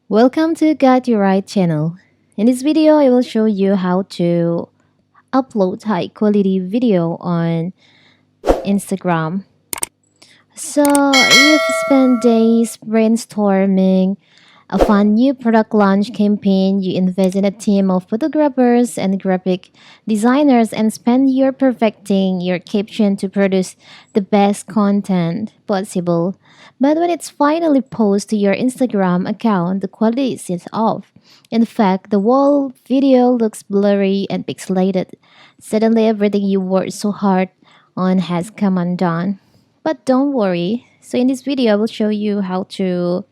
Welcome to Got You Right channel. In this video, I will show you how to upload high quality video on Instagram. So, you've spent days brainstorming a fun new product launch campaign. You invest in a team of photographers and graphic designers and spend year perfecting your caption to produce the best content possible. But when it's finally posted to your Instagram account, the quality is off. In fact, the whole video looks blurry and pixelated. Suddenly, everything you worked so hard on has come undone. But don't worry. So in this video, I will show you how to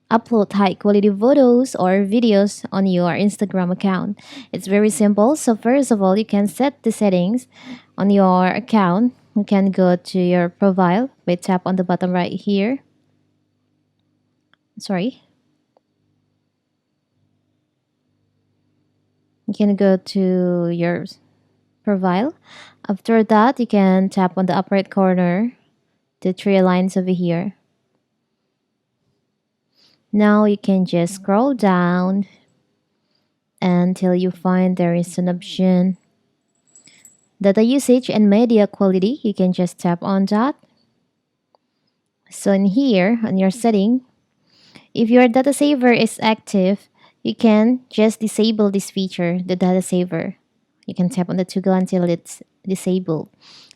upload high quality photos or videos on your Instagram account. It's very simple. So first of all, you can set the settings on your account. You can go to your profile by tap on the bottom right here. Sorry. You can go to your profile. After that, you can tap on the upper right corner, the three lines over here. Now you can just scroll down until you find there is an option data usage and media quality. You can just tap on that. So in here on your setting, if your data saver is active, you can just disable this feature, the data saver. You can tap on the toggle until it's disabled.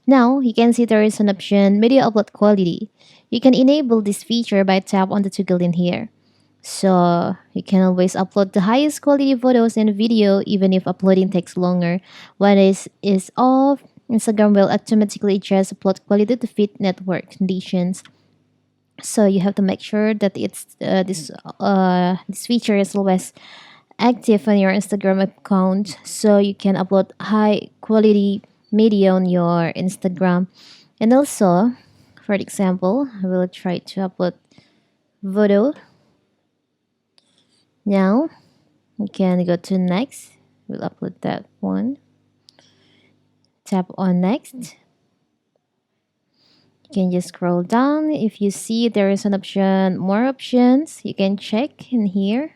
Now you can see there is an option media upload quality. You can enable this feature by tap on the toggle in here. So you can always upload the highest quality photos and video even if uploading takes longer. When it is off, Instagram will automatically adjust upload quality to fit network conditions. So you have to make sure that this feature is always active on your Instagram account so you can upload high quality media on your Instagram. And also, for example, I will try to upload photo. Now you can go to next. We'll upload that one. Tap on next. You can just scroll down. If you see there is an option, more options, you can check in here.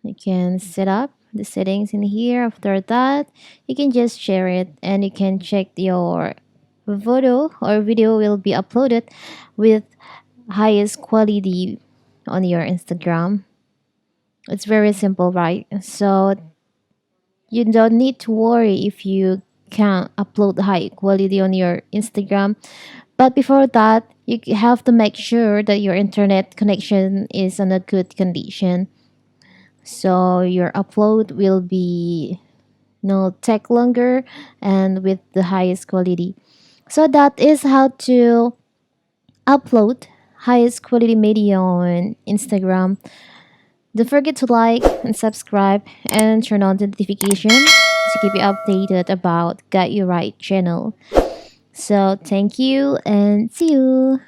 You can set up the settings in here. After that, you can just share it and you can check your photo or video will be uploaded with highest quality on your Instagram. It's very simple, right? So you don't need to worry if you can't upload high quality on your Instagram. But before that, you have to make sure that your internet connection is in a good condition. So your upload will be no take longer and with the highest quality. So that is how to upload highest quality media on Instagram. Don't forget to like and subscribe and turn on the notification to keep you updated about Got You Right channel. So thank you and see you.